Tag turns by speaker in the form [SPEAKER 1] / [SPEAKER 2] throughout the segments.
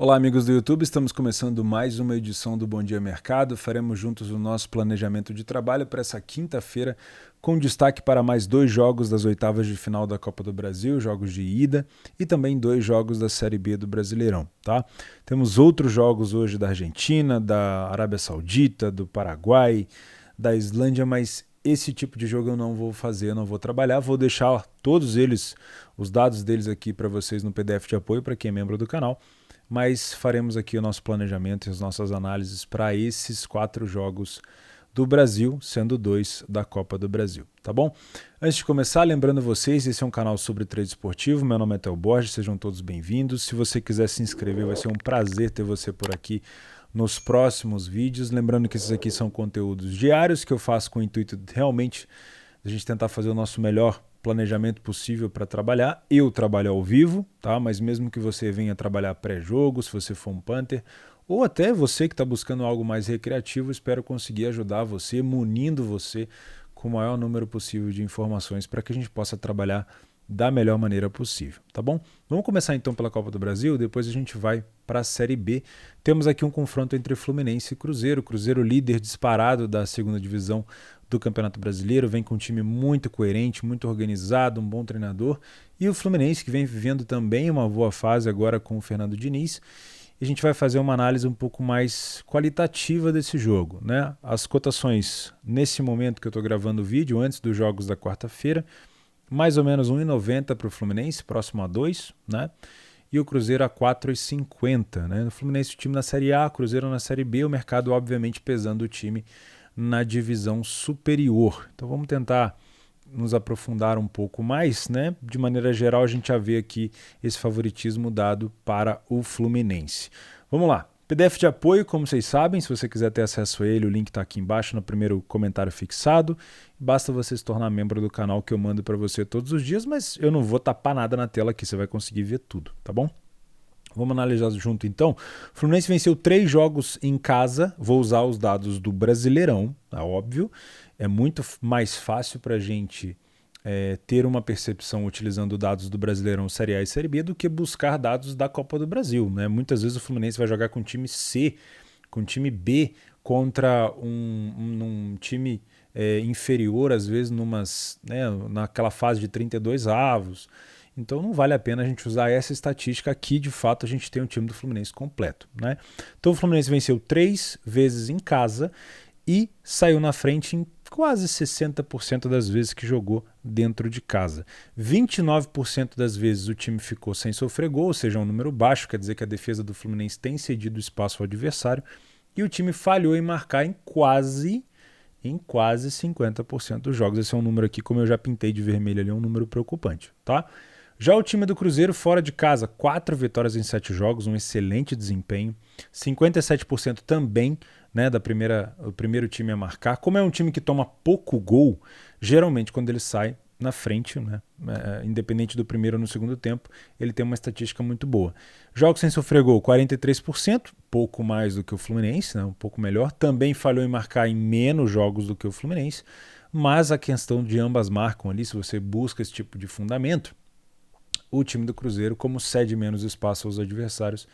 [SPEAKER 1] Olá, amigos do YouTube, estamos começando mais uma edição do Bom Dia Mercado. Faremos juntos o nosso planejamento de trabalho para essa quinta-feira, com destaque para mais 2 jogos das oitavas de final da Copa do Brasil, jogos de ida, e também 2 jogos da Série B do Brasileirão, tá? Temos outros jogos hoje da Argentina, da Arábia Saudita, do Paraguai, da Islândia, mas esse tipo de jogo eu não vou fazer, eu não vou trabalhar, vou deixar todos eles, os dados deles aqui para vocês no PDF de apoio para quem é membro do canal. Mas faremos aqui o nosso planejamento e as nossas análises para esses 4 jogos do Brasil, sendo 2 da Copa do Brasil, tá bom? Antes de começar, lembrando vocês, esse é um canal sobre trade esportivo, meu nome é Theo Borges, sejam todos bem-vindos. Se você quiser se inscrever, vai ser um prazer ter você por aqui nos próximos vídeos. Lembrando que esses aqui são conteúdos diários que eu faço com o intuito de realmente a gente tentar fazer o nosso melhor planejamento possível para trabalhar. Eu trabalho ao vivo, tá? Mas mesmo que você venha trabalhar pré-jogo, se você for um punter, ou até você que está buscando algo mais recreativo, espero conseguir ajudar você, munindo você com o maior número possível de informações para que a gente possa trabalhar da melhor maneira possível, tá bom? Vamos começar então pela Copa do Brasil, depois a gente vai para a Série B. Temos aqui um confronto entre Fluminense e Cruzeiro. Cruzeiro líder disparado da segunda divisão do Campeonato Brasileiro, vem com um time muito coerente, muito organizado, um bom treinador. E o Fluminense, que vem vivendo também uma boa fase agora com o Fernando Diniz. E a gente vai fazer uma análise um pouco mais qualitativa desse jogo, né? As cotações, nesse momento que eu estou gravando o vídeo, antes dos jogos da quarta-feira, mais ou menos 1,90 para o Fluminense, próximo a 2, né? E o Cruzeiro a 4,50, né? O Fluminense, o time na Série A, o Cruzeiro na Série B, o mercado obviamente pesando o time na divisão superior. Então vamos tentar nos aprofundar um pouco mais, né? De maneira geral, a gente já vê aqui esse favoritismo dado para o Fluminense. Vamos lá. PDF de apoio, como vocês sabem, se você quiser ter acesso a ele, o link está aqui embaixo no primeiro comentário fixado. Basta você se tornar membro do canal que eu mando para você todos os dias, mas eu não vou tapar nada na tela aqui, você vai conseguir ver tudo, tá bom? Vamos analisar junto então. O Fluminense venceu 3 jogos em casa, vou usar os dados do Brasileirão, é óbvio. É muito mais fácil para a gente ter uma percepção utilizando dados do Brasileirão Série A e Série B do que buscar dados da Copa do Brasil, né? Muitas vezes o Fluminense vai jogar com time C, com time B, contra um time inferior, às vezes naquela fase de 32 avos. Então não vale a pena a gente usar essa estatística aqui, de fato a gente tem um time do Fluminense completo, né? Então o Fluminense venceu 3 vezes em casa e saiu na frente em quase 60% das vezes que jogou dentro de casa. 29% das vezes o time ficou sem sofrer gol, ou seja, um número baixo, quer dizer que a defesa do Fluminense tem cedido espaço ao adversário, e o time falhou em marcar em quase 50% dos jogos. Esse é um número aqui, como eu já pintei de vermelho ali, é um número preocupante, tá? Já o time do Cruzeiro fora de casa, 4 vitórias em 7 jogos, um excelente desempenho, 57% também, né, o primeiro time a marcar. Como é um time que toma pouco gol, geralmente quando ele sai na frente, né, independente do primeiro ou no segundo tempo, ele tem uma estatística muito boa. Jogos sem sofrer gol, 43%, pouco mais do que o Fluminense, né, um pouco melhor. Também falhou em marcar em menos jogos do que o Fluminense, mas a questão de ambas marcam ali, se você busca esse tipo de fundamento, o time do Cruzeiro, como cede menos espaço aos adversários,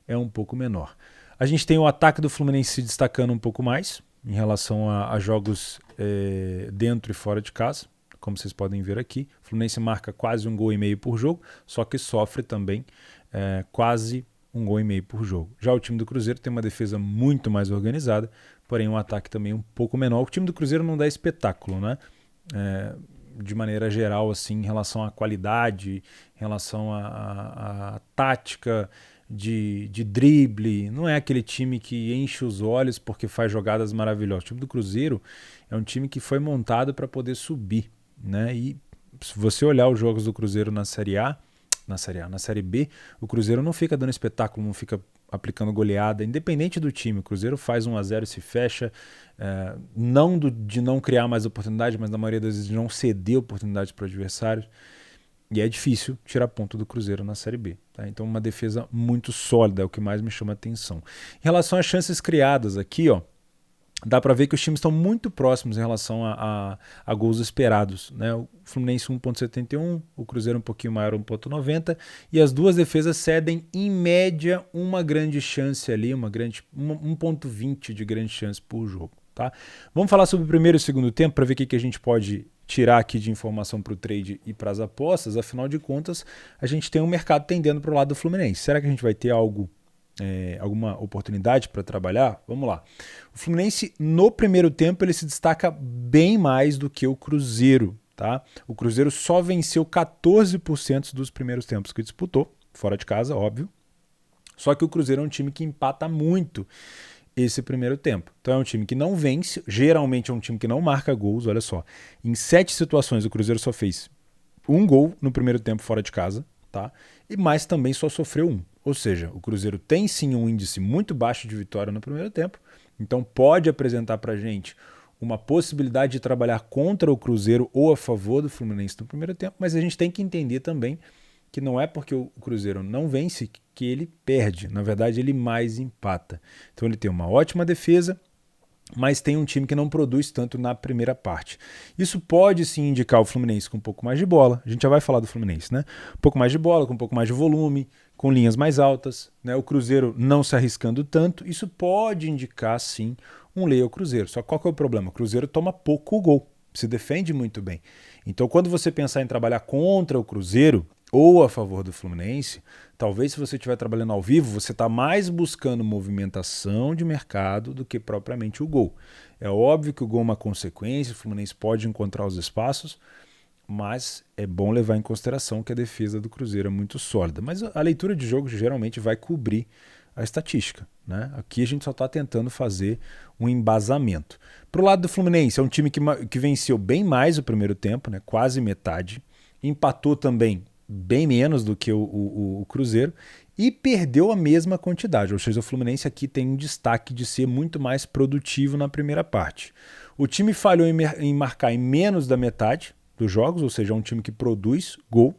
[SPEAKER 1] é um pouco menor. A gente tem o ataque do Fluminense se destacando um pouco mais em relação a jogos dentro e fora de casa, como vocês podem ver aqui. O Fluminense marca quase 1,5 gols por jogo, só que sofre também quase 1,5 gols por jogo. Já o time do Cruzeiro tem uma defesa muito mais organizada, porém um ataque também um pouco menor. O time do Cruzeiro não dá espetáculo, né? De maneira geral, assim, em relação à qualidade, em relação à tática de drible. Não é aquele time que enche os olhos porque faz jogadas maravilhosas. O time do Cruzeiro é um time que foi montado para poder subir, né? E se você olhar os jogos do Cruzeiro na Série B, o Cruzeiro não fica dando espetáculo, não fica aplicando goleada, independente do time. O Cruzeiro faz 1-0 e se fecha, não de não criar mais oportunidade, mas na maioria das vezes de não ceder oportunidades para adversários. E é difícil tirar ponto do Cruzeiro na Série B. Tá? Então uma defesa muito sólida é o que mais me chama a atenção. Em relação às chances criadas aqui, ó, dá para ver que os times estão muito próximos em relação a gols esperados, né? O Fluminense 1,71, o Cruzeiro um pouquinho maior, 1,90, e as duas defesas cedem em média uma grande chance ali, 1,20 de grande chance por jogo, tá? Vamos falar sobre o primeiro e o segundo tempo para ver o que a gente pode tirar aqui de informação para o trade e para as apostas. Afinal de contas, a gente tem um mercado tendendo para o lado do Fluminense. Será que a gente vai ter alguma oportunidade para trabalhar? Vamos lá. O Fluminense, no primeiro tempo, ele se destaca bem mais do que o Cruzeiro, tá? O Cruzeiro só venceu 14% dos primeiros tempos que disputou, fora de casa, óbvio. Só que o Cruzeiro é um time que empata muito esse primeiro tempo. Então é um time que não vence, geralmente é um time que não marca gols, olha só. Em 7 situações o Cruzeiro só fez um gol no primeiro tempo fora de casa, tá? E mais também só sofreu um. Ou seja, o Cruzeiro tem sim um índice muito baixo de vitória no primeiro tempo, então pode apresentar pra gente uma possibilidade de trabalhar contra o Cruzeiro ou a favor do Fluminense no primeiro tempo, mas a gente tem que entender também que não é porque o Cruzeiro não vence que ele perde. Na verdade, ele mais empata. Então ele tem uma ótima defesa, mas tem um time que não produz tanto na primeira parte. Isso pode sim indicar o Fluminense com um pouco mais de bola. A gente já vai falar do Fluminense, né? Um pouco mais de bola, com um pouco mais de volume, com linhas mais altas, né? O Cruzeiro não se arriscando tanto. Isso pode indicar sim um lei ao Cruzeiro. Só qual que é o problema? O Cruzeiro toma pouco gol, se defende muito bem. Então quando você pensar em trabalhar contra o Cruzeiro ou a favor do Fluminense, talvez se você estiver trabalhando ao vivo, você está mais buscando movimentação de mercado do que propriamente o gol. É óbvio que o gol é uma consequência, o Fluminense pode encontrar os espaços, mas é bom levar em consideração que a defesa do Cruzeiro é muito sólida. Mas a leitura de jogo geralmente vai cobrir a estatística, né? Aqui a gente só está tentando fazer um embasamento. Para o lado do Fluminense, é um time que venceu bem mais o primeiro tempo, né? Quase metade, empatou também bem menos do que o Cruzeiro e perdeu a mesma quantidade. Ou seja, o Fluminense aqui tem um destaque de ser muito mais produtivo na primeira parte. O time falhou em marcar em menos da metade dos jogos, ou seja, é um time que produz gol,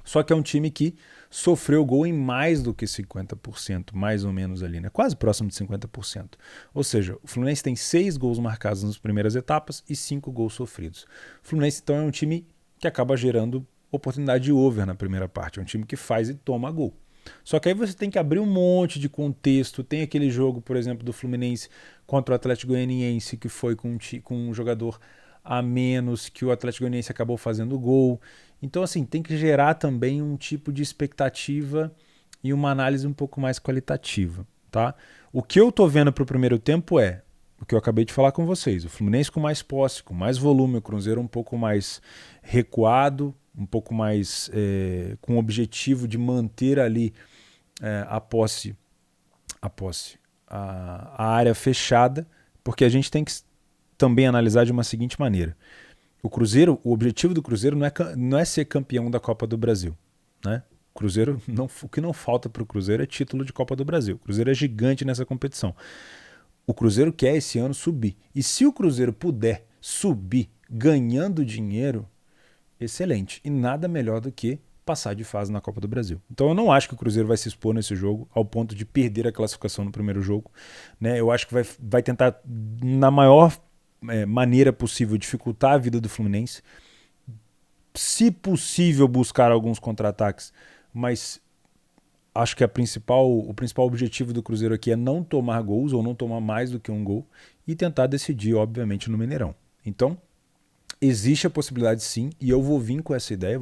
[SPEAKER 1] só que é um time que sofreu gol em mais do que 50%, mais ou menos ali, né? Quase próximo de 50%. Ou seja, o Fluminense tem 6 gols marcados nas primeiras etapas e 5 gols sofridos. O Fluminense, então, é um time que acaba gerando oportunidade de over na primeira parte. É um time que faz e toma gol. Só que aí você tem que abrir um monte de contexto. Tem aquele jogo, por exemplo, do Fluminense contra o Atlético Goianiense, que foi com um jogador a menos, que o Atlético Goianiense acabou fazendo gol. Então, assim, tem que gerar também um tipo de expectativa e uma análise um pouco mais qualitativa, tá? O que eu tô vendo para o primeiro tempo é o que eu acabei de falar com vocês. O Fluminense com mais posse, com mais volume, o Cruzeiro um pouco mais recuado, um pouco mais com o objetivo de manter ali a área fechada, porque a gente tem que também analisar de uma seguinte maneira. O objetivo do Cruzeiro não é ser campeão da Copa do Brasil, né? O que não falta para o Cruzeiro é título de Copa do Brasil. O Cruzeiro é gigante nessa competição. O Cruzeiro quer esse ano subir. E se o Cruzeiro puder subir ganhando dinheiro, excelente. E nada melhor do que passar de fase na Copa do Brasil. Então eu não acho que o Cruzeiro vai se expor nesse jogo ao ponto de perder a classificação no primeiro jogo, né? Eu acho que vai tentar, na maior maneira possível, dificultar a vida do Fluminense. Se possível, buscar alguns contra-ataques, mas acho que o principal objetivo do Cruzeiro aqui é não tomar gols ou não tomar mais do que um gol e tentar decidir, obviamente, no Mineirão. Então, existe a possibilidade sim, e eu vou vir com essa ideia,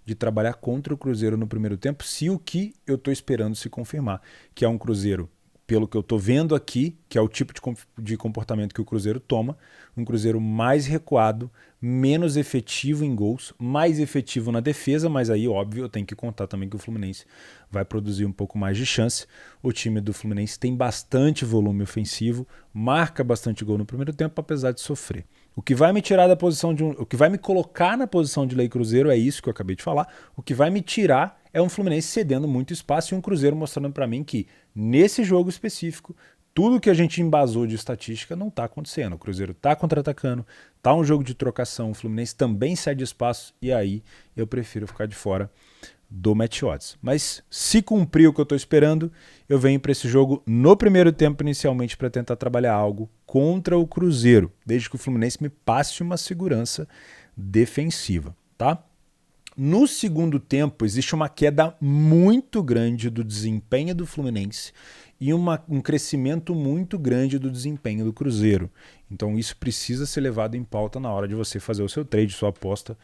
[SPEAKER 1] de trabalhar contra o Cruzeiro no primeiro tempo, se o que eu estou esperando se confirmar, que é um Cruzeiro, pelo que eu estou vendo aqui, que é o tipo de comportamento que o Cruzeiro toma, um Cruzeiro mais recuado, menos efetivo em gols, mais efetivo na defesa, mas aí, óbvio, eu tenho que contar também que o Fluminense vai produzir um pouco mais de chance. O time do Fluminense tem bastante volume ofensivo, marca bastante gol no primeiro tempo, apesar de sofrer. O que vai me tirar da posição o que vai me colocar na posição de lei Cruzeiro é isso que eu acabei de falar. O que vai me tirar é um Fluminense cedendo muito espaço e um Cruzeiro mostrando para mim que nesse jogo específico tudo que a gente embasou de estatística não está acontecendo. O Cruzeiro está contra-atacando, está um jogo de trocação, o Fluminense também cede espaço e aí eu prefiro ficar de fora do Match Odds. Mas se cumprir o que eu estou esperando, eu venho para esse jogo no primeiro tempo inicialmente para tentar trabalhar algo contra o Cruzeiro, desde que o Fluminense me passe uma segurança defensiva, tá? No segundo tempo, existe uma queda muito grande do desempenho do Fluminense e um crescimento muito grande do desempenho do Cruzeiro. Então isso precisa ser levado em pauta na hora de você fazer o seu trade, sua aposta,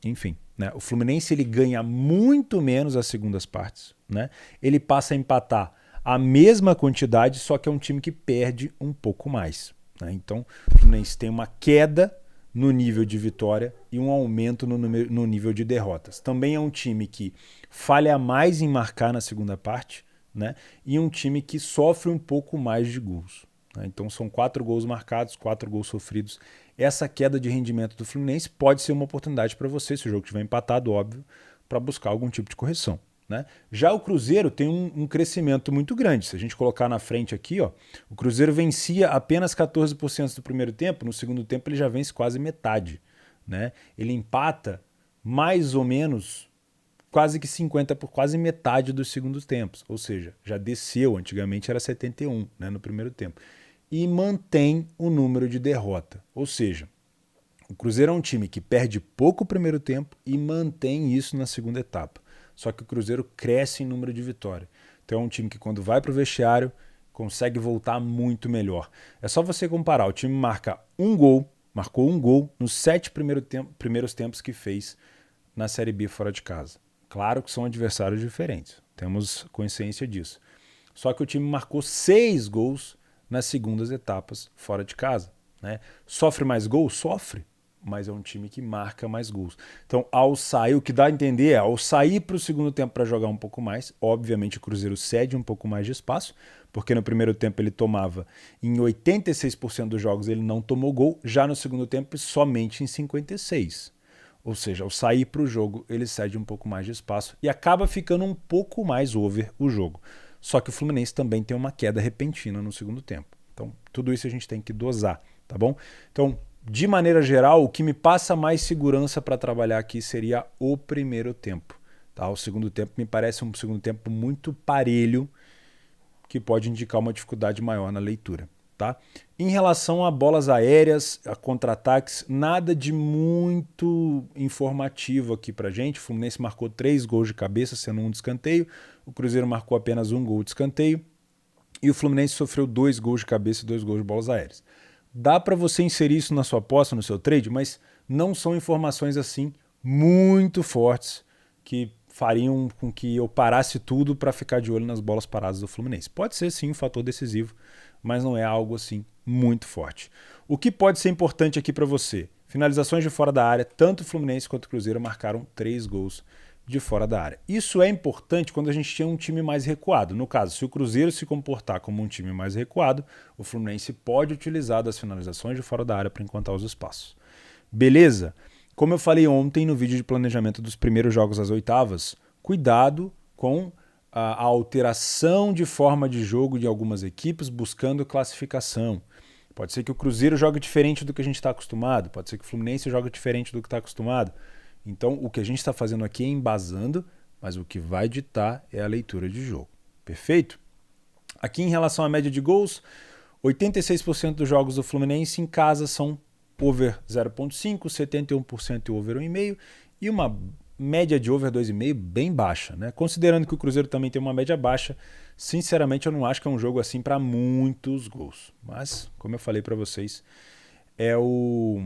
[SPEAKER 1] enfim. Né? O Fluminense ele ganha muito menos as segundas partes. Né? Ele passa a empatar a mesma quantidade, só que é um time que perde um pouco mais. Né? Então o Fluminense tem uma queda no nível de vitória e um aumento no nível de derrotas. Também é um time que falha mais em marcar na segunda parte, né? E um time que sofre um pouco mais de gols. Né? Então são 4 gols marcados, 4 gols sofridos. Essa queda de rendimento do Fluminense pode ser uma oportunidade para você, se o jogo estiver empatado, óbvio, para buscar algum tipo de correção. Né? Já o Cruzeiro tem um crescimento muito grande. Se a gente colocar na frente aqui, ó, o Cruzeiro vencia apenas 14% do primeiro tempo, no segundo tempo ele já vence quase metade. Né? Ele empata mais ou menos quase que 50 por quase metade dos segundos tempos, ou seja, já desceu, antigamente era 71, né, no primeiro tempo, e mantém o número de derrota, ou seja, o Cruzeiro é um time que perde pouco o primeiro tempo e mantém isso na segunda etapa. Só que o Cruzeiro cresce em número de vitória. Então é um time que quando vai para o vestiário consegue voltar muito melhor. É só você comparar, o time marcou um gol nos 7 primeiros tempos que fez na Série B fora de casa. Claro que são adversários diferentes, temos consciência disso. Só que o time marcou 6 gols nas segundas etapas fora de casa. Né? Sofre mais gols? Sofre. Mas é um time que marca mais gols. Então, ao sair, o que dá a entender é, ao sair para o segundo tempo para jogar um pouco mais, obviamente o Cruzeiro cede um pouco mais de espaço, porque no primeiro tempo ele tomava, em 86% dos jogos ele não tomou gol, já no segundo tempo somente em 56%. Ou seja, ao sair para o jogo ele cede um pouco mais de espaço e acaba ficando um pouco mais over o jogo. Só que o Fluminense também tem uma queda repentina no segundo tempo. Então, tudo isso a gente tem que dosar, tá bom? Então, de maneira geral, o que me passa mais segurança para trabalhar aqui seria o primeiro tempo. Tá? O segundo tempo me parece um segundo tempo muito parelho, que pode indicar uma dificuldade maior na leitura. Tá? Em relação a bolas aéreas, a contra-ataques, nada de muito informativo aqui pra gente. O Fluminense marcou 3 gols de cabeça, sendo um de escanteio. O Cruzeiro marcou apenas 1 gol de escanteio. E o Fluminense sofreu 2 gols de cabeça e 2 gols de bolas aéreas. Dá para você inserir isso na sua aposta, no seu trade, mas não são informações assim muito fortes que fariam com que eu parasse tudo para ficar de olho nas bolas paradas do Fluminense. Pode ser sim um fator decisivo, mas não é algo assim muito forte. O que pode ser importante aqui para você? Finalizações de fora da área, tanto o Fluminense quanto o Cruzeiro marcaram 3 gols de fora da área. Isso é importante quando a gente tem um time mais recuado. No caso, se o Cruzeiro se comportar como um time mais recuado, o Fluminense pode utilizar das finalizações de fora da área para encontrar os espaços. Beleza? Como eu falei ontem no vídeo de planejamento dos primeiros jogos das oitavas, cuidado com a alteração de forma de jogo de algumas equipes buscando classificação. Pode ser que o Cruzeiro jogue diferente do que a gente está acostumado, pode ser que o Fluminense jogue diferente do que está acostumado. Então, o que a gente está fazendo aqui é embasando, mas o que vai ditar é a leitura de jogo. Perfeito? Aqui em relação à média de gols, 86% dos jogos do Fluminense em casa são over 0.5, 71% over 1,5 e uma média de over 2,5 bem baixa. Né? Considerando que o Cruzeiro também tem uma média baixa, sinceramente eu não acho que é um jogo assim para muitos gols. Mas, como eu falei para vocês, é o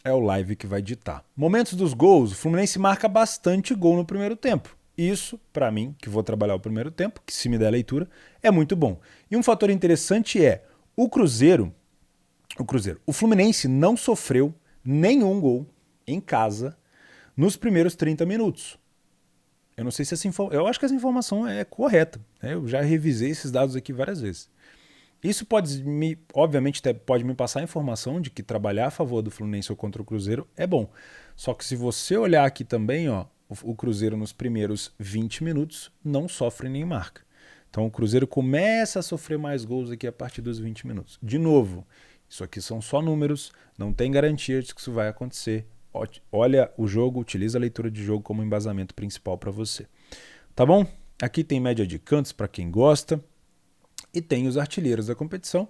[SPEAKER 1] live que vai ditar. Momentos dos gols, o Fluminense marca bastante gol no primeiro tempo. Isso, para mim, que vou trabalhar o primeiro tempo, que se me der a leitura, é muito bom. E um fator interessante é o Fluminense não sofreu nenhum gol em casa nos primeiros 30 minutos. Eu não sei se eu acho que essa informação é correta. Né? Eu já revisei esses dados aqui várias vezes. Isso obviamente pode me passar a informação de que trabalhar a favor do Fluminense ou contra o Cruzeiro é bom. Só que se você olhar aqui também, ó, o Cruzeiro nos primeiros 20 minutos não sofre nem marca. Então o Cruzeiro começa a sofrer mais gols aqui a partir dos 20 minutos. De novo, isso aqui são só números, não tem garantia de que isso vai acontecer. olha o jogo, utiliza a leitura de jogo como embasamento principal para você. Tá bom? Aqui tem média de cantos para quem gosta e tem os artilheiros da competição,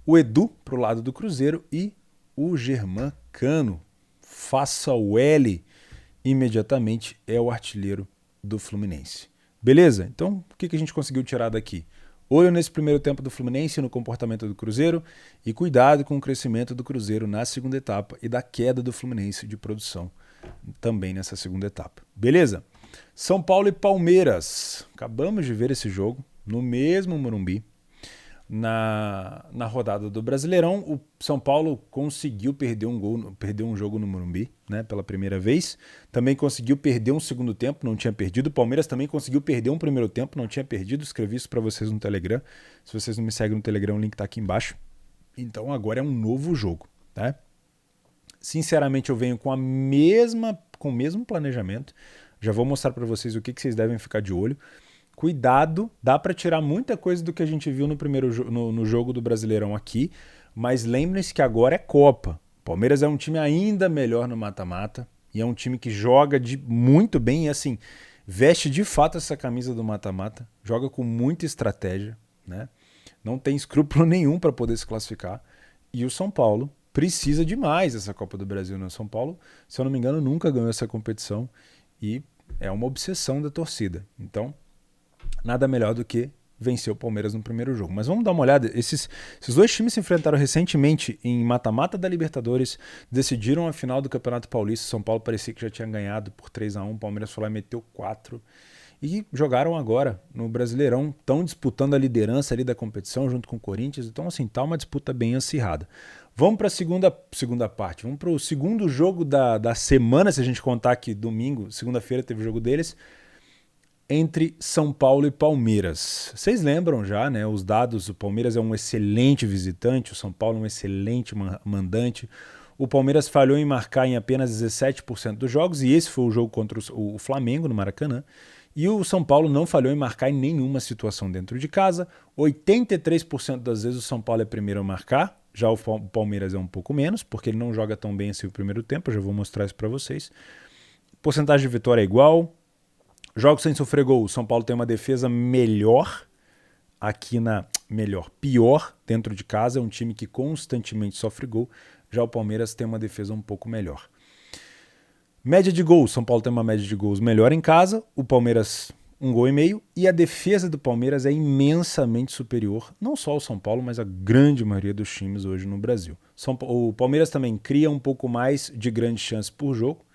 [SPEAKER 1] o Edu pro lado do Cruzeiro e o Germán Cano. Faça o L imediatamente, é o artilheiro do Fluminense. Beleza? Então, o que a gente conseguiu tirar daqui? Olho nesse primeiro tempo do Fluminense no comportamento do Cruzeiro e cuidado com o crescimento do Cruzeiro na segunda etapa e da queda do Fluminense de produção também nessa segunda etapa. Beleza? São Paulo e Palmeiras. Acabamos de ver esse jogo no mesmo Morumbi. Na rodada do Brasileirão, o São Paulo conseguiu perder um jogo no Morumbi, né, pela primeira vez. Também conseguiu perder um segundo tempo, não tinha perdido. O Palmeiras também conseguiu perder um primeiro tempo, não tinha perdido. Escrevi isso para vocês no Telegram. Se vocês não me seguem no Telegram, o link está aqui embaixo. Então agora é um novo jogo, tá? Sinceramente, eu venho com o mesmo planejamento. Já vou mostrar para vocês o que vocês devem ficar de olho. Cuidado, dá para tirar muita coisa do que a gente viu no jogo do Brasileirão aqui, mas lembrem-se que agora é Copa. O Palmeiras é um time ainda melhor no mata-mata e é um time que joga muito bem e assim, veste de fato essa camisa do mata-mata, joga com muita estratégia, né? Não tem escrúpulo nenhum para poder se classificar. E o São Paulo precisa demais dessa Copa do Brasil, né? O São Paulo, se eu não me engano, nunca ganhou essa competição e é uma obsessão da torcida. Então, nada melhor do que vencer o Palmeiras no primeiro jogo. Mas vamos dar uma olhada. Esses dois times se enfrentaram recentemente em mata-mata da Libertadores, decidiram a final do Campeonato Paulista. São Paulo parecia que já tinha ganhado por 3-1, o Palmeiras foi lá e meteu 4. E jogaram agora no Brasileirão, estão disputando a liderança ali da competição junto com o Corinthians. Então, assim, tá uma disputa bem acirrada. Vamos para a segunda parte. Vamos para o segundo jogo da semana, se a gente contar que domingo, segunda-feira teve o jogo deles, entre São Paulo e Palmeiras. Vocês lembram já, né? Os dados, o Palmeiras é um excelente visitante, o São Paulo é um excelente mandante. O Palmeiras falhou em marcar em apenas 17% dos jogos, e esse foi o jogo contra o Flamengo no Maracanã. E o São Paulo não falhou em marcar em nenhuma situação dentro de casa. 83% das vezes o São Paulo é primeiro a marcar, já o Palmeiras é um pouco menos, porque ele não joga tão bem assim o primeiro tempo, eu já vou mostrar isso para vocês. Porcentagem de vitória é igual. Jogos sem sofrer gol, o São Paulo tem uma defesa melhor pior dentro de casa, é um time que constantemente sofre gol, já o Palmeiras tem uma defesa um pouco melhor. Média de gols, São Paulo tem uma média de gols melhor em casa, o Palmeiras 1,5 gols, e a defesa do Palmeiras é imensamente superior, não só ao São Paulo, mas a grande maioria dos times hoje no Brasil. O Palmeiras também cria um pouco mais de grandes chances por jogo,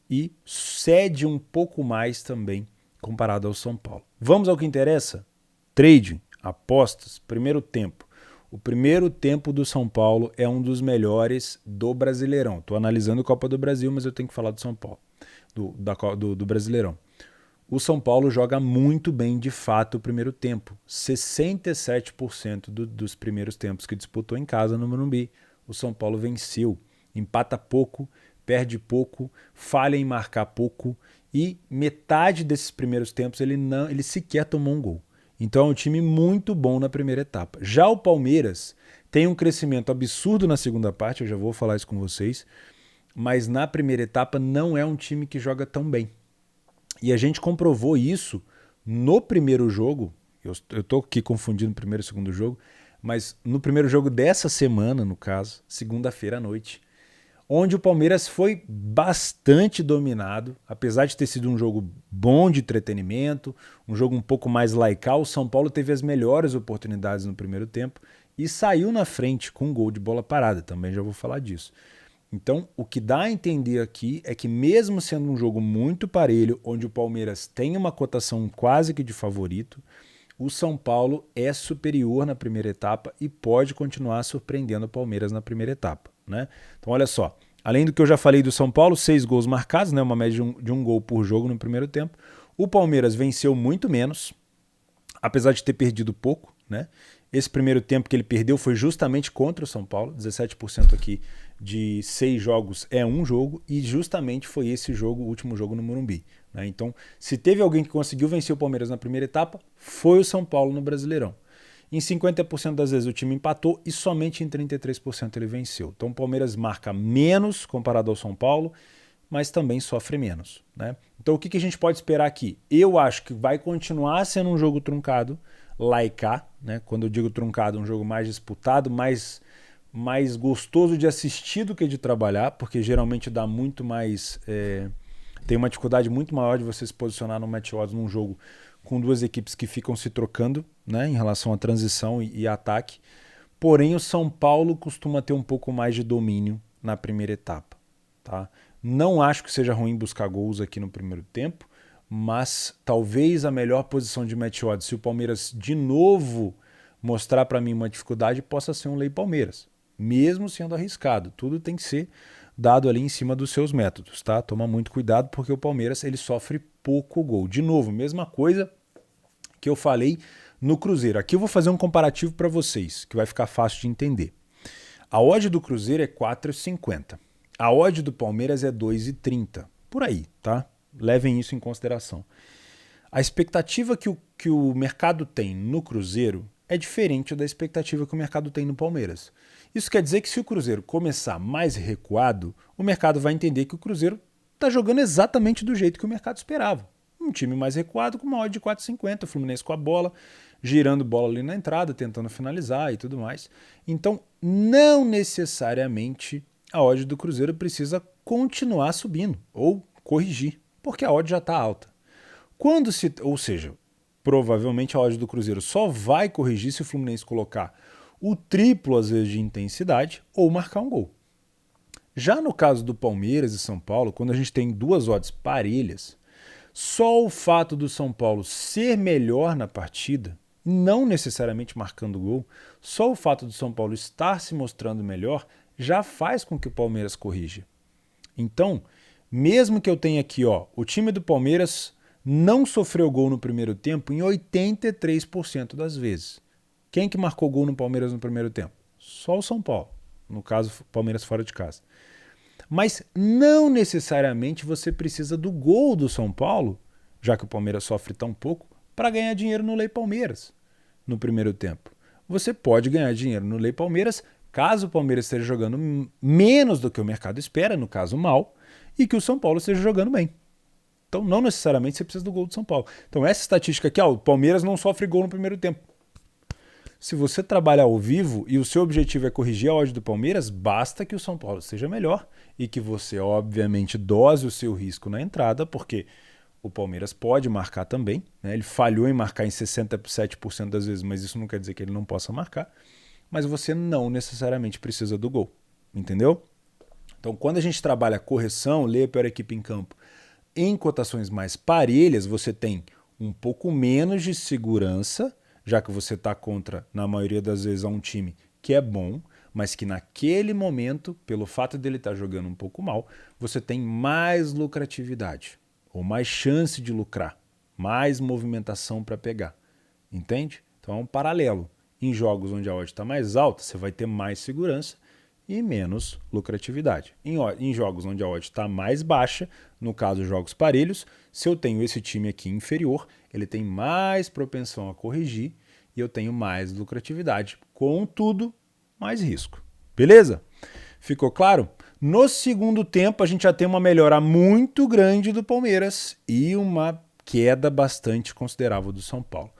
[SPEAKER 1] e cede um pouco mais também comparado ao São Paulo. Vamos ao que interessa? Trading, apostas, primeiro tempo. O primeiro tempo do São Paulo é um dos melhores do Brasileirão. Estou analisando a Copa do Brasil, mas eu tenho que falar do São Paulo, do Brasileirão. O São Paulo joga muito bem de fato o primeiro tempo. 67% dos primeiros tempos que disputou em casa no Morumbi, o São Paulo venceu. Empata pouco, perde pouco, falha em marcar pouco e metade desses primeiros tempos ele sequer tomou um gol. Então é um time muito bom na primeira etapa. Já o Palmeiras tem um crescimento absurdo na segunda parte, eu já vou falar isso com vocês, mas na primeira etapa não é um time que joga tão bem. E a gente comprovou isso no primeiro jogo, eu estou aqui confundindo o primeiro e o segundo jogo, mas no primeiro jogo dessa semana, no caso, segunda-feira à noite, onde o Palmeiras foi bastante dominado, apesar de ter sido um jogo bom de entretenimento, um jogo um pouco mais laical, o São Paulo teve as melhores oportunidades no primeiro tempo e saiu na frente com um gol de bola parada, também já vou falar disso. Então, o que dá a entender aqui é que mesmo sendo um jogo muito parelho, onde o Palmeiras tem uma cotação quase que de favorito, o São Paulo é superior na primeira etapa e pode continuar surpreendendo o Palmeiras na primeira etapa, né? Então, olha só, além do que eu já falei do São Paulo, 6 gols marcados, né? Uma média de um gol por jogo no primeiro tempo. O Palmeiras venceu muito menos, apesar de ter perdido pouco, né? Esse primeiro tempo que ele perdeu foi justamente contra o São Paulo, 17% aqui de 6 jogos é um jogo, e justamente foi esse jogo, o último jogo no Morumbi, né? Então, se teve alguém que conseguiu vencer o Palmeiras na primeira etapa, foi o São Paulo no Brasileirão. Em 50% das vezes o time empatou e somente em 33% ele venceu. Então o Palmeiras marca menos comparado ao São Paulo, mas também sofre menos, né? Então o que a gente pode esperar aqui? Eu acho que vai continuar sendo um jogo truncado, lá e cá, né? Quando eu digo truncado, um jogo mais disputado, mais gostoso de assistir do que de trabalhar, porque geralmente dá muito mais... tem uma dificuldade muito maior de você se posicionar no match odds num jogo com duas equipes que ficam se trocando, né, em relação à transição e ataque. Porém, o São Paulo costuma ter um pouco mais de domínio na primeira etapa. Tá? Não acho que seja ruim buscar gols aqui no primeiro tempo, mas talvez a melhor posição de match odds, se o Palmeiras de novo mostrar para mim uma dificuldade, possa ser um Lei Palmeiras, mesmo sendo arriscado. Tudo tem que ser dado ali em cima dos seus métodos, tá? Toma muito cuidado porque o Palmeiras ele sofre pouco gol. De novo, mesma coisa que eu falei no Cruzeiro. Aqui eu vou fazer um comparativo para vocês, que vai ficar fácil de entender. A odd do Cruzeiro é 4,50. A odd do Palmeiras é 2,30. Por aí, tá? Levem isso em consideração. A expectativa que o mercado tem no Cruzeiro é diferente da expectativa que o mercado tem no Palmeiras. Isso quer dizer que se o Cruzeiro começar mais recuado, o mercado vai entender que o Cruzeiro está jogando exatamente do jeito que o mercado esperava. Um time mais recuado com uma odd de 4,50, o Fluminense com a bola, girando bola ali na entrada, tentando finalizar e tudo mais. Então, não necessariamente a odd do Cruzeiro precisa continuar subindo ou corrigir, porque a odd já está alta. Ou seja, provavelmente a odd do Cruzeiro só vai corrigir se o Fluminense colocar o triplo às vezes de intensidade ou marcar um gol. Já no caso do Palmeiras e São Paulo, quando a gente tem duas odds parelhas, só o fato do São Paulo ser melhor na partida, não necessariamente marcando gol, só o fato do São Paulo estar se mostrando melhor já faz com que o Palmeiras corrija. Então, mesmo que eu tenha aqui, o time do Palmeiras não sofreu gol no primeiro tempo em 83% das vezes. Quem que marcou gol no Palmeiras no primeiro tempo? Só o São Paulo. No caso, Palmeiras fora de casa. Mas não necessariamente você precisa do gol do São Paulo, já que o Palmeiras sofre tão pouco, para ganhar dinheiro no Lei Palmeiras no primeiro tempo. Você pode ganhar dinheiro no Lei Palmeiras caso o Palmeiras esteja jogando menos do que o mercado espera, no caso mal, e que o São Paulo esteja jogando bem. Então não necessariamente você precisa do gol do São Paulo. Então essa estatística aqui, o Palmeiras não sofre gol no primeiro tempo. Se você trabalhar ao vivo e o seu objetivo é corrigir a odd do Palmeiras, basta que o São Paulo seja melhor e que você, obviamente, dose o seu risco na entrada, porque o Palmeiras pode marcar também, né? Ele falhou em marcar em 67% das vezes, mas isso não quer dizer que ele não possa marcar. Mas você não necessariamente precisa do gol, entendeu? Então, quando a gente trabalha correção, lê a pior equipe em campo, em cotações mais parelhas, você tem um pouco menos de segurança, já que você está contra, na maioria das vezes, a um time que é bom, mas que naquele momento, pelo fato dele estar jogando um pouco mal, você tem mais lucratividade, ou mais chance de lucrar, mais movimentação para pegar, entende? Então é um paralelo. Em jogos onde a odd está mais alta, você vai ter mais segurança e menos lucratividade. Em jogos onde a odd está mais baixa, no caso jogos parelhos, se eu tenho esse time aqui inferior, ele tem mais propensão a corrigir e eu tenho mais lucratividade. Contudo, mais risco. Beleza? Ficou claro? No segundo tempo, a gente já tem uma melhora muito grande do Palmeiras e uma queda bastante considerável do São Paulo.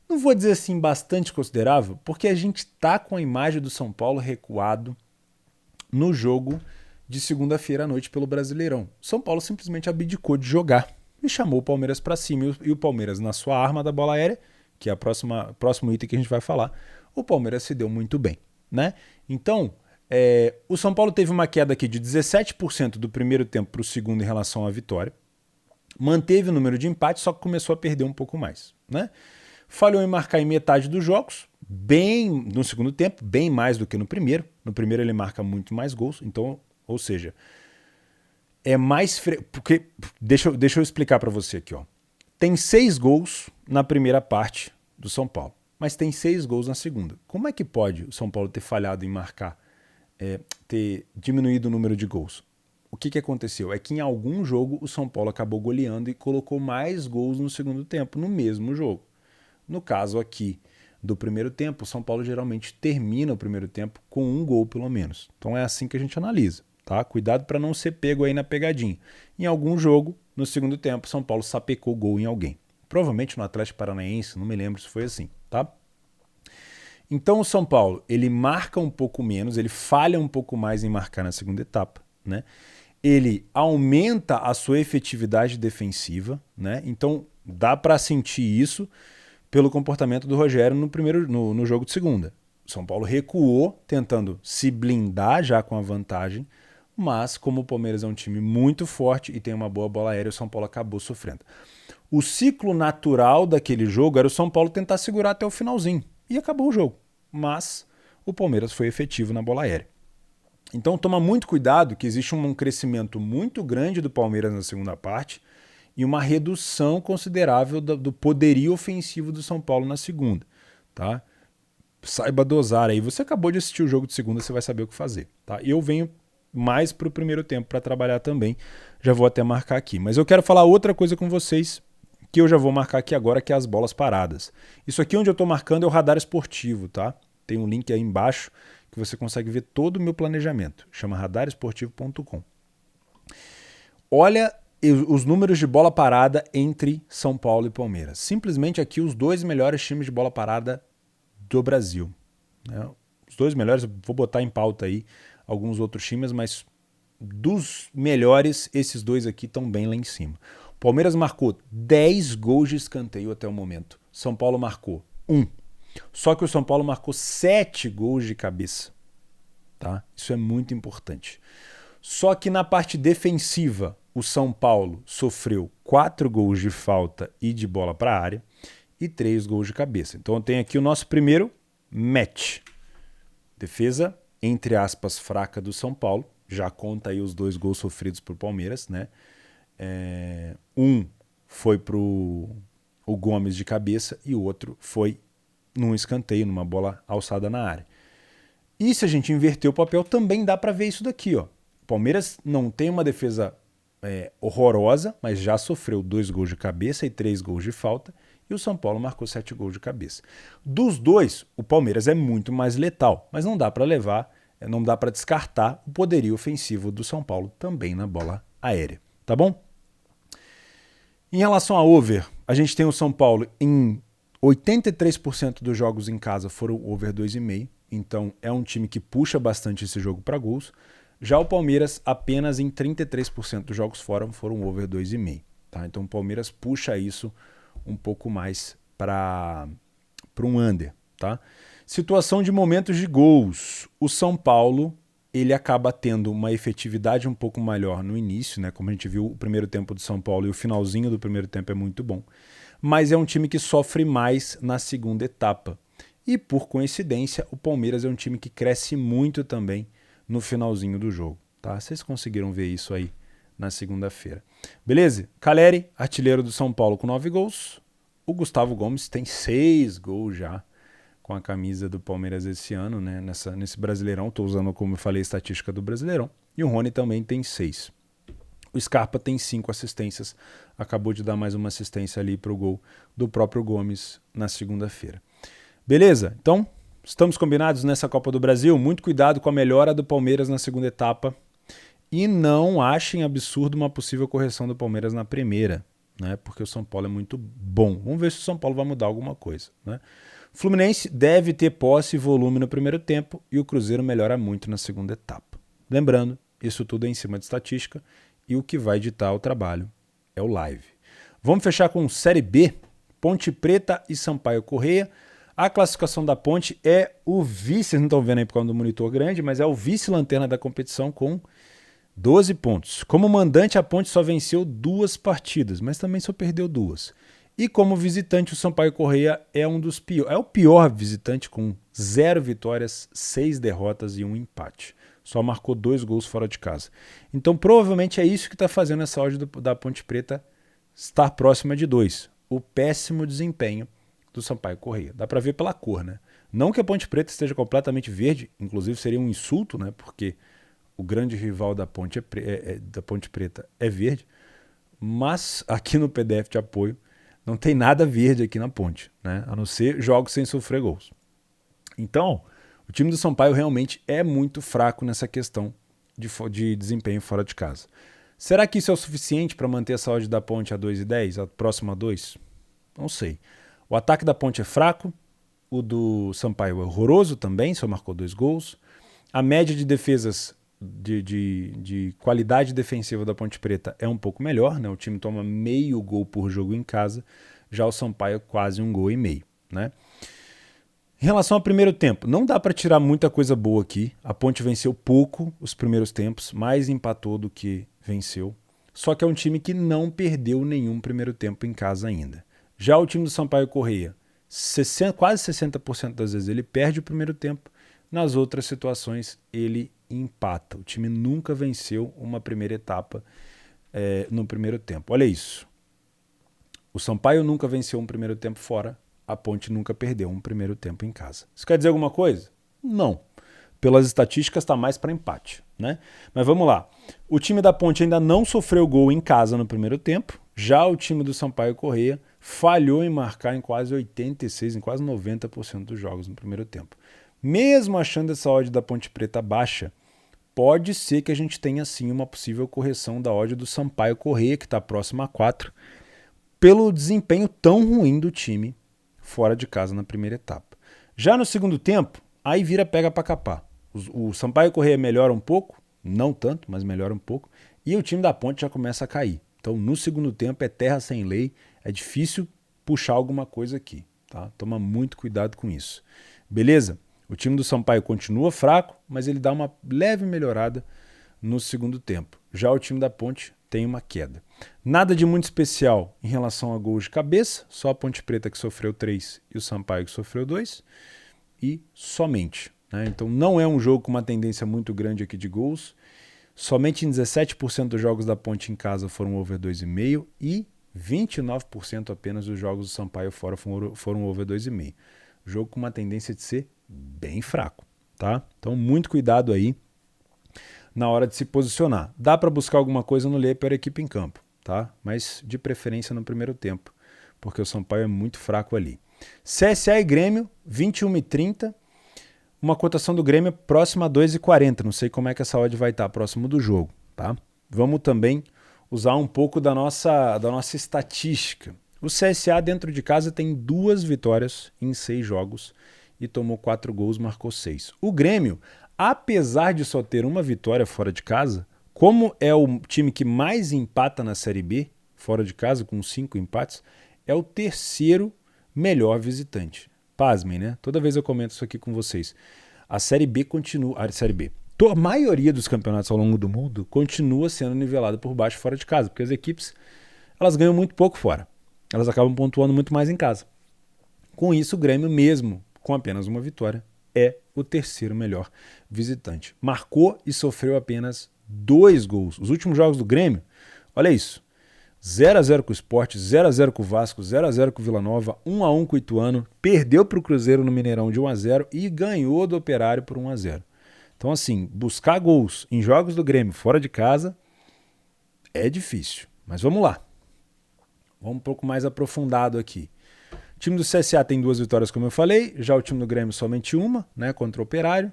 [SPEAKER 1] Não vou dizer assim bastante considerável, porque a gente está com a imagem do São Paulo recuado no jogo de segunda-feira à noite pelo Brasileirão. São Paulo simplesmente abdicou de jogar e chamou o Palmeiras para cima. E o Palmeiras, na sua arma da bola aérea, que é o próximo item que a gente vai falar, o Palmeiras se deu muito bem, né? Então, o São Paulo teve uma queda aqui de 17% do primeiro tempo para o segundo em relação à vitória. Manteve o número de empates, só que começou a perder um pouco mais, né? Falhou em marcar em metade dos jogos, bem no segundo tempo, bem mais do que no primeiro. No primeiro ele marca muito mais gols, então, ou seja, é mais... Porque, deixa eu explicar para você aqui, ó. Tem 6 gols na primeira parte do São Paulo, mas tem 6 gols na segunda. Como é que pode o São Paulo ter falhado em marcar, ter diminuído o número de gols? O que aconteceu? É que em algum jogo o São Paulo acabou goleando e colocou mais gols no segundo tempo, no mesmo jogo. No caso aqui do primeiro tempo, o São Paulo geralmente termina o primeiro tempo com um gol pelo menos. Então é assim que a gente analisa, tá? Cuidado para não ser pego aí na pegadinha. Em algum jogo, no segundo tempo, São Paulo sapecou gol em alguém. Provavelmente no Atlético Paranaense, não me lembro se foi assim, tá? Então o São Paulo, ele marca um pouco menos, ele falha um pouco mais em marcar na segunda etapa, né? Ele aumenta a sua efetividade defensiva, né? Então dá para sentir isso pelo comportamento do Rogério no jogo de segunda. O São Paulo recuou, tentando se blindar já com a vantagem, mas como o Palmeiras é um time muito forte e tem uma boa bola aérea, o São Paulo acabou sofrendo. O ciclo natural daquele jogo era o São Paulo tentar segurar até o finalzinho, e acabou o jogo. Mas o Palmeiras foi efetivo na bola aérea. Então toma muito cuidado que existe um crescimento muito grande do Palmeiras na segunda parte e uma redução considerável do poderio ofensivo do São Paulo na segunda, tá? Saiba dosar aí. Você acabou de assistir o jogo de segunda, você vai saber o que fazer, tá? Eu venho mais para o primeiro tempo para trabalhar também. Já vou até marcar aqui. Mas eu quero falar outra coisa com vocês que eu já vou marcar aqui agora, que é as bolas paradas. Isso aqui onde eu estou marcando é o radar esportivo, tá? Tem um link aí embaixo que você consegue ver todo o meu planejamento. Chama radaresportivo.com. Olha os números de bola parada entre São Paulo e Palmeiras. Simplesmente aqui os dois melhores times de bola parada do Brasil, né? Os dois melhores, vou botar em pauta aí alguns outros times, mas dos melhores, esses dois aqui estão bem lá em cima. O Palmeiras marcou 10 gols de escanteio até o momento. São Paulo marcou 1. Só que o São Paulo marcou 7 gols de cabeça, tá? Isso é muito importante. Só que na parte defensiva, o São Paulo sofreu 4 gols de falta e de bola para a área e 3 gols de cabeça. Então tem aqui o nosso primeiro match. Defesa, entre aspas, fraca do São Paulo. Já conta aí os 2 gols sofridos por Palmeiras, né? Um foi pro o Gomes de cabeça e o outro foi num escanteio, numa bola alçada na área. E se a gente inverter o papel, também dá para ver isso daqui, ó. O Palmeiras não tem uma defesa horrorosa, mas já sofreu 2 gols de cabeça e 3 gols de falta, e o São Paulo marcou 7 gols de cabeça. Dos dois, o Palmeiras é muito mais letal, mas não dá para não dá para descartar o poderio ofensivo do São Paulo também na bola aérea, tá bom? Em relação a over, a gente tem o São Paulo em 83% dos jogos em casa foram over 2,5, então é um time que puxa bastante esse jogo para gols. Já o Palmeiras, apenas em 33% dos jogos fora foram over 2,5. Tá? Então o Palmeiras puxa isso um pouco mais para um under. Tá? Situação de momentos de gols. O São Paulo ele acaba tendo uma efetividade um pouco maior no início, né? Como a gente viu o primeiro tempo do São Paulo e o finalzinho do primeiro tempo é muito bom. Mas é um time que sofre mais na segunda etapa. E por coincidência, o Palmeiras é um time que cresce muito também no finalzinho do jogo, tá? Vocês conseguiram ver isso aí na segunda-feira. Beleza? Caleri, artilheiro do São Paulo com 9 gols. O Gustavo Gomes tem 6 gols já com a camisa do Palmeiras esse ano, né? Nesse Brasileirão. Estou usando, como eu falei, a estatística do Brasileirão. E o Rony também tem 6. O Scarpa tem 5 assistências. Acabou de dar mais uma assistência ali para o gol do próprio Gomes na segunda-feira. Beleza? Então, estamos combinados nessa Copa do Brasil. Muito cuidado com a melhora do Palmeiras na segunda etapa. E não achem absurdo uma possível correção do Palmeiras na primeira, né? Porque o São Paulo é muito bom. Vamos ver se o São Paulo vai mudar alguma coisa, né? Fluminense deve ter posse e volume no primeiro tempo e o Cruzeiro melhora muito na segunda etapa. Lembrando, isso tudo é em cima de estatística e o que vai ditar o trabalho é o live. Vamos fechar com Série B, Ponte Preta e Sampaio Corrêa. A classificação da Ponte é o vice, vocês não estão vendo aí por causa do monitor grande, mas é o vice-lanterna da competição com 12 pontos. Como mandante, a Ponte só venceu 2 partidas, mas também só perdeu 2. E como visitante, o Sampaio Corrêa é um dos piores. É o pior visitante com 0 vitórias, 6 derrotas e 1 empate. Só marcou 2 gols fora de casa. Então provavelmente é isso que está fazendo essa odd da Ponte Preta estar próxima de 2. O péssimo desempenho do Sampaio Corrêa. Dá para ver pela cor, né? Não que a Ponte Preta esteja completamente verde, inclusive seria um insulto, né? Porque o grande rival da Ponte Preta é verde. Mas aqui no PDF de apoio Não tem nada verde aqui na Ponte, né? A não ser jogos sem sofrer gols. Então, o time do Sampaio realmente é muito fraco nessa questão de desempenho fora de casa. Será que isso é o suficiente para manter essa odd da Ponte a 2,10, a próxima a 2? Não sei. O ataque da Ponte é fraco, o do Sampaio é horroroso também, só marcou 2 gols. A média de defesas de qualidade defensiva da Ponte Preta é um pouco melhor, né? O time toma meio gol por jogo em casa, já o Sampaio quase 1,5 gol, né? Em relação ao primeiro tempo, não dá para tirar muita coisa boa aqui. A Ponte venceu pouco os primeiros tempos, mais empatou do que venceu. Só que é um time que não perdeu nenhum primeiro tempo em casa ainda. Já o time do Sampaio Corrêa, quase 60% das vezes ele perde o primeiro tempo, nas outras situações ele empata. O time nunca venceu uma primeira etapa no primeiro tempo. Olha isso. O Sampaio nunca venceu um primeiro tempo fora, a Ponte nunca perdeu um primeiro tempo em casa. Isso quer dizer alguma coisa? Não. Pelas estatísticas está mais para empate, né? Mas vamos lá. O time da Ponte ainda não sofreu gol em casa no primeiro tempo. Já o time do Sampaio Corrêa falhou em marcar em quase 86%, em quase 90% dos jogos no primeiro tempo. Mesmo achando essa odd da Ponte Preta baixa, pode ser que a gente tenha sim uma possível correção da odd do Sampaio Corrêa, que está próximo a 4, pelo desempenho tão ruim do time fora de casa na primeira etapa. Já no segundo tempo, aí vira pega para capar. O Sampaio Corrêa melhora um pouco, não tanto, mas melhora um pouco, e o time da Ponte já começa a cair. Então, no segundo tempo, é terra sem lei, é difícil puxar alguma coisa aqui, tá? Toma muito cuidado com isso. Beleza? O time do Sampaio continua fraco, mas ele dá uma leve melhorada no segundo tempo. Já o time da Ponte tem uma queda. Nada de muito especial em relação a gols de cabeça, só a Ponte Preta que sofreu 3 e o Sampaio que sofreu 2, e somente. Né? Então não é um jogo com uma tendência muito grande aqui de gols. Somente em 17% dos jogos da Ponte em casa foram over 2,5 e 29% apenas dos jogos do Sampaio fora foram over 2,5. Jogo com uma tendência de ser bem fraco, tá? Então muito cuidado aí na hora de se posicionar. Dá para buscar alguma coisa no lei para a equipe em campo, tá? Mas de preferência no primeiro tempo, porque o Sampaio é muito fraco ali. CSA e Grêmio, 21,30. Uma cotação do Grêmio próxima a 2,40. Não sei como é que essa odd vai estar próximo do jogo, tá? Vamos também usar um pouco da nossa estatística. O CSA dentro de casa tem 2 vitórias em 6 jogos e tomou 4 gols, marcou 6. O Grêmio, apesar de só ter uma vitória fora de casa, como é o time que mais empata na Série B, fora de casa, com 5 empates, é o terceiro melhor visitante. Pasmem, né? Toda vez eu comento isso aqui com vocês. A Série B continua... A Série B. A maioria dos campeonatos ao longo do mundo continua sendo nivelada por baixo fora de casa, porque as equipes elas ganham muito pouco fora. Elas acabam pontuando muito mais em casa. Com isso, o Grêmio, mesmo com apenas uma vitória, é o terceiro melhor visitante. Marcou e sofreu apenas 2 gols. Os últimos jogos do Grêmio, olha isso. 0-0 com o Sport, 0-0 com o Vasco, 0-0 com o Vila Nova, 1-1 com o Ituano, perdeu para o Cruzeiro no Mineirão de 1-0 e ganhou do Operário por 1-0. Então, assim, buscar gols em jogos do Grêmio fora de casa é difícil. Mas vamos lá. Vamos um pouco mais aprofundado aqui. O time do CSA tem 2 vitórias, como eu falei, já o time do Grêmio somente uma, né, contra o Operário.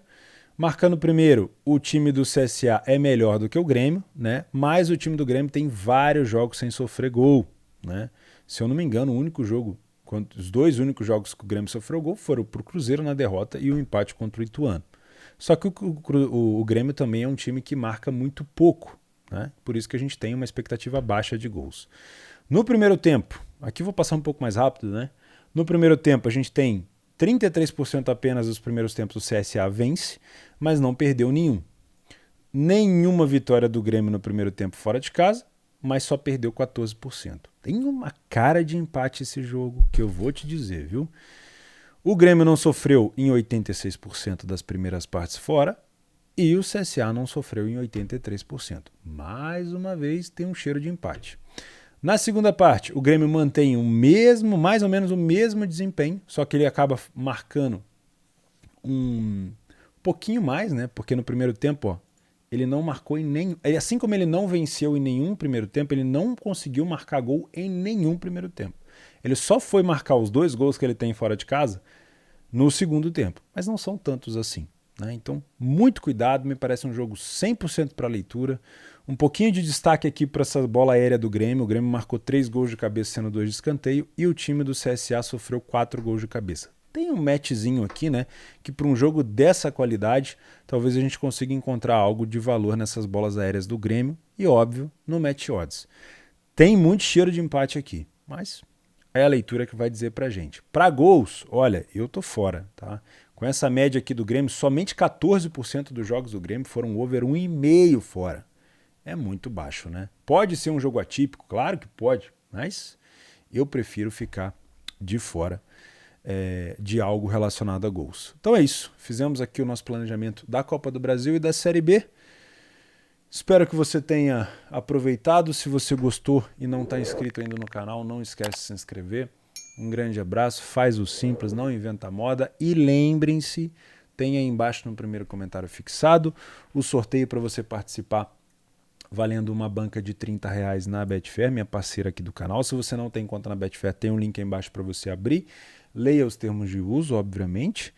[SPEAKER 1] Marcando primeiro, o time do CSA é melhor do que o Grêmio, né? Mas o time do Grêmio tem vários jogos sem sofrer gol, né? Se eu não me engano, os 2 únicos jogos que o Grêmio sofreu gol foram para o Cruzeiro na derrota e o empate contra o Ituano. Só que o Grêmio também é um time que marca muito pouco, né? Por isso que a gente tem uma expectativa baixa de gols. No primeiro tempo, aqui vou passar um pouco mais rápido, né? No primeiro tempo a gente tem 33% apenas dos primeiros tempos do CSA vence, mas não perdeu nenhum. Nenhuma vitória do Grêmio no primeiro tempo fora de casa, mas só perdeu 14%. Tem uma cara de empate esse jogo que eu vou te dizer, viu? O Grêmio não sofreu em 86% das primeiras partes fora e o CSA não sofreu em 83%. Mais uma vez tem um cheiro de empate. Na segunda parte, o Grêmio mantém mais ou menos o mesmo desempenho, só que ele acaba marcando um pouquinho mais, né? Porque no primeiro tempo, ó, ele não marcou em nenhum... Assim como ele não venceu em nenhum primeiro tempo, ele não conseguiu marcar gol em nenhum primeiro tempo. Ele só foi marcar os 2 gols que ele tem fora de casa no segundo tempo, mas não são tantos assim, né? Então, muito cuidado, me parece um jogo 100% para leitura. Um pouquinho de destaque aqui para essa bola aérea do Grêmio. O Grêmio marcou 3 gols de cabeça, sendo 2 de escanteio, e o time do CSA sofreu 4 gols de cabeça. Tem um matchzinho aqui, né, que para um jogo dessa qualidade, talvez a gente consiga encontrar algo de valor nessas bolas aéreas do Grêmio e, óbvio, no match odds. Tem muito cheiro de empate aqui, mas é a leitura que vai dizer pra gente. Para gols, olha, eu tô fora, tá? Com essa média aqui do Grêmio, somente 14% dos jogos do Grêmio foram over 1,5 fora. É muito baixo, né? Pode ser um jogo atípico, claro que pode, mas eu prefiro ficar de fora de algo relacionado a gols. Então é isso, fizemos aqui o nosso planejamento da Copa do Brasil e da Série B. Espero que você tenha aproveitado. Se você gostou e não está inscrito ainda no canal, não esquece de se inscrever. Um grande abraço, faz o simples, não inventa moda. E lembrem-se, tem aí embaixo no primeiro comentário fixado o sorteio para você participar, valendo uma banca de R$30 na Betfair, minha parceira aqui do canal. Se você não tem conta na Betfair, tem um link aí embaixo para você abrir. Leia os termos de uso, obviamente.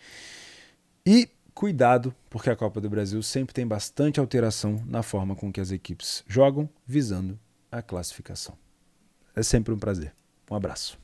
[SPEAKER 1] E cuidado, porque a Copa do Brasil sempre tem bastante alteração na forma com que as equipes jogam, visando a classificação. É sempre um prazer. Um abraço.